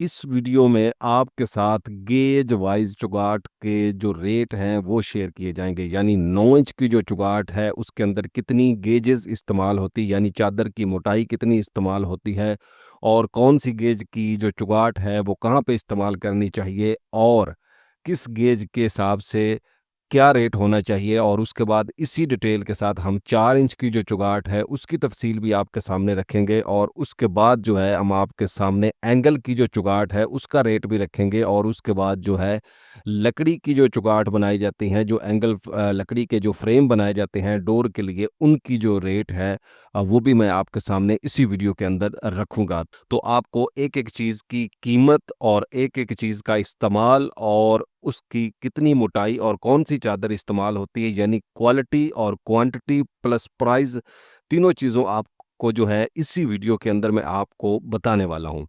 इस वीडियो में आपके साथ गेज वाइज चुगाट के जो रेट हैं वो शेयर किए जाएंगे। यानी 9 इंच की जो चुगाट है उसके अंदर कितनी गेजेस इस्तेमाल होती, यानी चादर की मोटाई कितनी इस्तेमाल होती है, और कौन सी गेज की जो चुगाट है वो कहाँ पे इस्तेमाल करनी चाहिए, और किस गेज के हिसाब से क्या रेट होना चाहिए। और उसके बाद इसी डिटेल के साथ हम 4 इंच की जो चुगाट है उसकी तफसील भी आपके सामने रखेंगे, और उसके बाद जो है हम आपके सामने एंगल की जो चुगाट है उसका रेट भी रखेंगे, और उसके बाद जो है लकड़ी की जो चुगाट बनाई जाती हैं, जो एंगल लकड़ी के जो फ्रेम बनाए जाते हैं डोर के लिए, उनकी जो रेट है वो भी मैं आपके सामने इसी वीडियो के अंदर रखूंगा। तो आपको एक एक चीज़ की कीमत और एक एक चीज़ का इस्तेमाल और उसकी कितनी मोटाई और कौन सी चादर इस्तेमाल होती है, यानी क्वालिटी और क्वांटिटी प्लस प्राइस, तीनों चीज़ों आपको जो है इसी वीडियो के अंदर मैं आपको बताने वाला हूं।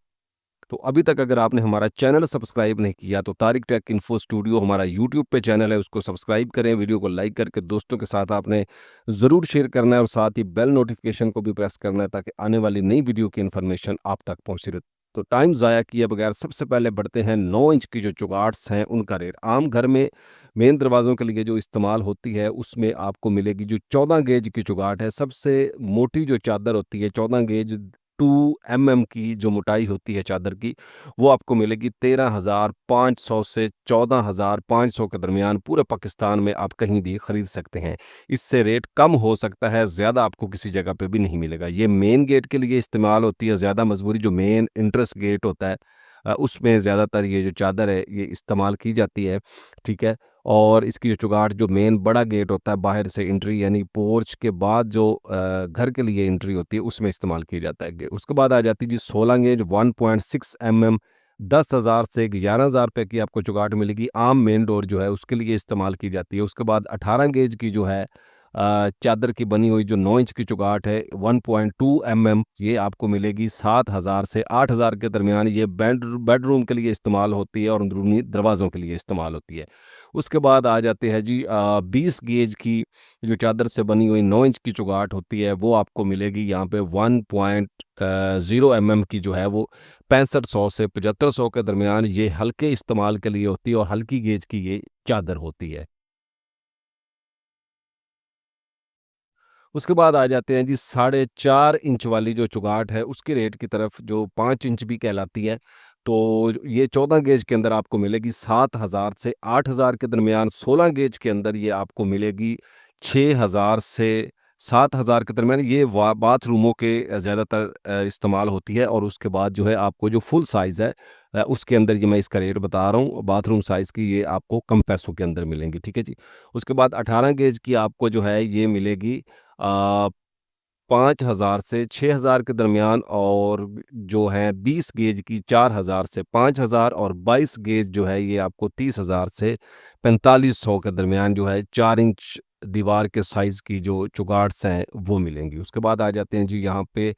तो अभी तक अगर आपने हमारा चैनल सब्सक्राइब नहीं किया तो तारिक टेक इन्फो स्टूडियो हमारा यूट्यूब पे चैनल है, उसको सब्सक्राइब करें, वीडियो को लाइक करके दोस्तों के साथ आपने ज़रूर शेयर करना है, और साथ ही बेल नोटिफिकेशन को भी प्रेस करना है ताकि आने वाली नई वीडियो की इन्फॉर्मेशन आप तक पहुंचती रहे। तो टाइम ज़ाया किए बगैर सबसे पहले बढ़ते हैं 9 इंच की जो चुगाट्स हैं उनका रेट। आम घर में मेन दरवाज़ों के लिए जो इस्तेमाल होती है उसमें आपको मिलेगी जो 14 गेज की चुगाट है। सबसे मोटी जो चादर होती है 14 गेज 2 mm की जो मोटाई होती है चादर की, वो आपको मिलेगी 13,500 से 14,500 के दरमियान। पूरे पाकिस्तान में आप कहीं भी खरीद सकते हैं। इससे रेट कम हो सकता है, ज़्यादा आपको किसी जगह पे भी नहीं मिलेगा। ये मेन गेट के लिए इस्तेमाल होती है, ज़्यादा मजबूरी जो मेन इंट्रेंस गेट होता है उसमें ज़्यादातर ये जो चादर है ये इस्तेमाल की जाती है। ठीक है। और इसकी जो चुगाट जो मेन बड़ा गेट होता है बाहर से एंट्री, यानी पोर्च के बाद जो घर के लिए एंट्री होती है उसमें इस्तेमाल किया जाता है। उसके बाद आ जाती है जी 16 गेज 1.6 mm। 10,000 से 11,000 रुपये की आपको चुगाट मिलेगी। आम मेन डोर जो है उसके लिए इस्तेमाल की जाती है। उसके बाद 18 गेज की जो है चादर की बनी हुई जो 9 इंच की चुगाट है 1.2 mm, ये आपको मिलेगी 7,000 से 8,000 के दरमियान। ये बेडरूम के लिए इस्तेमाल होती है और अंदरूनी दरवाज़ों के लिए इस्तेमाल होती है। उसके बाद आ जाते हैं जी 20 गेज की जो चादर से बनी हुई 9 इंच की चुगाट होती है वो आपको मिलेगी यहाँ पे 1.0 mm की जो है वो 6500 से 7500 के दरमियान। ये हल्के इस्तेमाल के लिए होती है और हल्की गेज की ये चादर होती है। उसके बाद आ जाते हैं जी 4.5 इंच वाली जो चुगाट है उसके रेट की तरफ, जो 5 इंच भी कहलाती है। तो ये 14 गेज के अंदर आपको मिलेगी 7,000 से 8,000 के दरमियान। 16 गेज के अंदर ये आपको मिलेगी 6,000 से 7,000 के दरमियान। ये बाथरूमों के ज़्यादातर इस्तेमाल होती है। और उसके बाद जो है आपको जो फुल साइज़ है उसके अंदर ये मैं इसका रेट बता रहा हूँ, बाथरूम साइज़ की ये आपको कम पैसों के अंदर मिलेंगी। ठीक है जी। उसके बाद 18 गेज की आपको जो है ये मिलेगी 5,000 से 6,000 के दरमियान। और जो है 20 गेज की 4,000 से 5,000, और 22 गेज जो है ये आपको 30,000 से 4500 के दरमियान जो है 4 इंच दीवार के साइज़ की जो चुगाट्स हैं वो मिलेंगी। उसके बाद आ जाते हैं जी यहाँ पे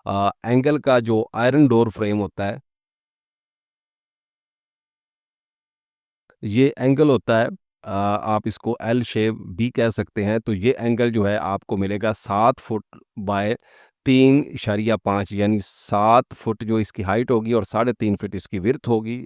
एंगल का जो आयरन डोर फ्रेम होता है, ये एंगल होता है आप इसको एल शेप भी कह सकते हैं। तो ये एंगल जो है आपको मिलेगा 7 फुट बाय 3.5, यानी 7 फुट जो इसकी हाइट होगी और 3.5 फीट इसकी विड्थ होगी।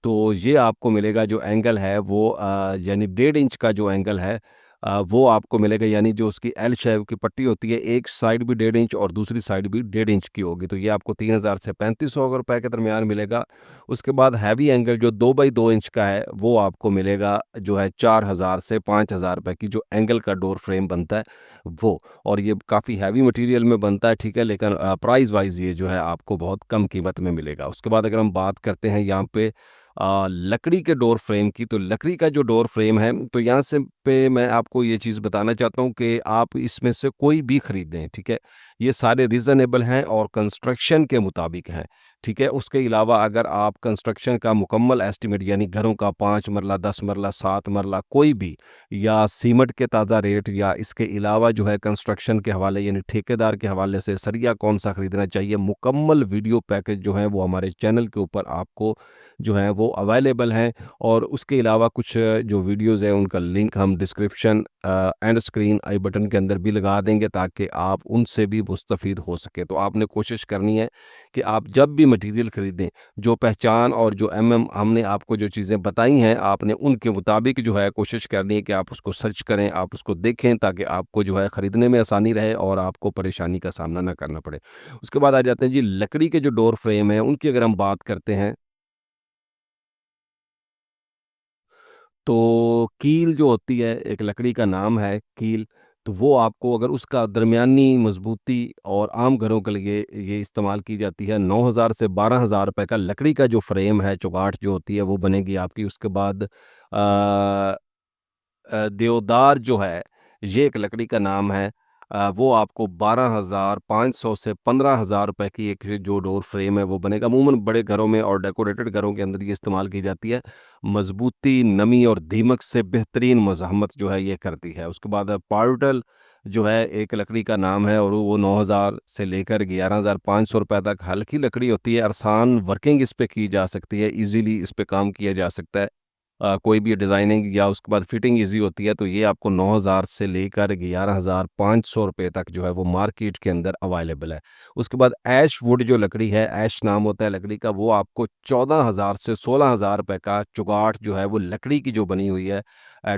तो ये आपको मिलेगा जो एंगल है वो यानी 1.5 इंच का जो एंगल है वो आपको मिलेगा। यानी जो उसकी एल शेप की पट्टी होती है, एक साइड भी 1.5 इंच और दूसरी साइड भी 1.5 इंच की होगी। तो ये आपको 3,000 से 3,500 रुपए के दरमियान मिलेगा। उसके बाद हैवी एंगल जो 2 बाई 2 इंच का है वो आपको मिलेगा जो है 4,000 से 5,000 रुपए की जो एंगल का डोर फ्रेम बनता है वो। और ये काफ़ी हैवी मटेरियल में बनता है। ठीक है। लेकिन प्राइस वाइज ये जो है आपको बहुत कम कीमत में मिलेगा। उसके बाद अगर हम बात करते हैं यहाँ पे लकड़ी के डोर फ्रेम की, तो लकड़ी का जो डोर फ्रेम है, तो यहाँ से पे मैं आपको ये चीज़ बताना चाहता हूँ कि आप इसमें से कोई भी खरीदें। ठीक है। ये सारे रीज़नेबल हैं और कंस्ट्रक्शन के मुताबिक हैं। ठीक है। उसके अलावा अगर आप कंस्ट्रक्शन का मुकम्मल एस्टिमेट, यानी घरों का 5 मरला 10 मरला 7 मरला कोई भी, या सीमेंट के ताज़ा रेट, या इसके अलावा जो है कंस्ट्रक्शन के हवाले यानी ठेकेदार के हवाले से सरिया कौन सा ख़रीदना चाहिए, मुकम्मल वीडियो पैकेज जो है वो हमारे चैनल के ऊपर आपको जो है वो अवेलेबल हैं और उसके अलावा कुछ जो वीडियोज़ हैं उनका लिंक हम description and screen I button के अंदर भी लगा देंगे ताकि आप उनसे भी मुस्तफ़ीद हो सके। तो आपने कोशिश करनी है कि आप जब भी मटेरियल ख़रीदें, जो पहचान और जो हमने आपको जो चीज़ें बताई हैं, आपने उनके मुताबिक जो है कोशिश करनी है कि आप उसको सर्च करें, आप उसको देखें ताकि आपको जो है ख़रीदने में आसानी रहे और आपको परेशानी का सामना ना करना पड़े। उसके बाद आ जाते हैं जी लकड़ी के जो डोर फ्रेम हैं, उनकी अगर हम बात करते हैं, तो कील जो होती है, एक लकड़ी का नाम है कील, तो वो आपको अगर उसका दरमियानी मज़बूती और आम घरों के लिए ये इस्तेमाल की जाती है, 9,000 से 12,000 रुपए का लकड़ी का जो फ्रेम है, चौगाठ जो होती है, वो बनेगी आपकी। उसके बाद देवदार जो है, ये एक लकड़ी का नाम है। वो आपको 12,500 से 15,000 रुपए की एक जो डोर फ्रेम है वो बनेगा। अमूमन बड़े घरों में और डेकोरेटेड घरों के अंदर ये इस्तेमाल की जाती है। मज़बूती, नमी और दीमक से बेहतरीन मज़ाहमत जो है ये करती है। उसके बाद पार्टल जो है एक लकड़ी का नाम है और वो 9,000 से लेकर 11,500 रुपए तक हल्की लकड़ी होती है। आसान वर्किंग इस पे की जा सकती है, ईज़िली इस पे काम किया जा सकता है। कोई भी डिज़ाइनिंग या उसके बाद फिटिंग ईज़ी होती है, तो ये आपको 9,000 से लेकर 11,500 रुपए तक जो है वो मार्केट के अंदर अवेलेबल है। उसके बाद ऐश वुड जो लकड़ी है, ऐश नाम होता है लकड़ी का, वो आपको 14,000 से 16,000 रुपए का चुगाठ जो है वो लकड़ी की जो बनी हुई है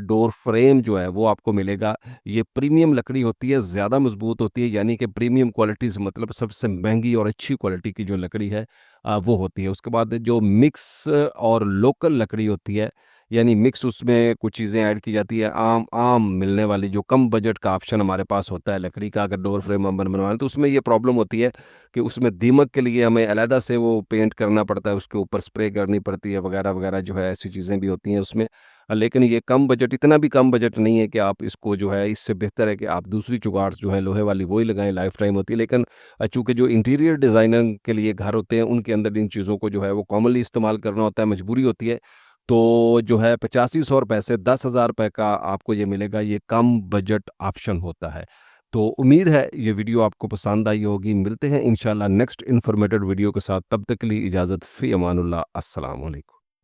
डोर फ्रेम जो है वो आपको मिलेगा। ये प्रीमियम लकड़ी होती है, ज़्यादा मज़बूत होती है, यानी कि प्रीमियम क्वालिटी से मतलब सबसे महँगी और अच्छी क्वालिटी की जो लकड़ी है वो होती है। उसके बाद जो मिक्स और लोकल लकड़ी होती है, यानी मिक्स उसमें कुछ चीज़ें ऐड की जाती है। आम आम मिलने वाली जो कम बजट का ऑप्शन हमारे पास होता है लकड़ी का, अगर डोर फ्रेम हम बनवाना है तो उसमें ये प्रॉब्लम होती है कि उसमें दीमक के लिए हमें अलहदा से वो पेंट करना पड़ता है, उसके ऊपर स्प्रे करनी पड़ती है वगैरह वगैरह जो है ऐसी चीज़ें भी होती हैं उसमें। लेकिन ये कम बजट, इतना भी कम बजट नहीं है कि आप इसको जो है, इससे बेहतर है कि आप दूसरी चुगाड़ जो है लोहे वाली वही लगाएं, लाइफ टाइम होती है। लेकिन चूंकि जो इंटीरियर डिज़ाइनर के लिए घर होते हैं उनके अंदर इन चीज़ों को जो है वो कॉमनली इस्तेमाल करना होता है, मजबूरी होती है। तो जो है 8500 रुपए से 10,000 रुपए का आपको ये मिलेगा, ये कम बजट ऑप्शन होता है। तो उम्मीद है ये वीडियो आपको पसंद आई होगी। मिलते हैं इंशाल्लाह नेक्स्ट इन्फॉर्मेटिव वीडियो के साथ, तब तक के लिए इजाज़त, फ़ी अमानुल्लाह, अस्सलाम वालेकुम।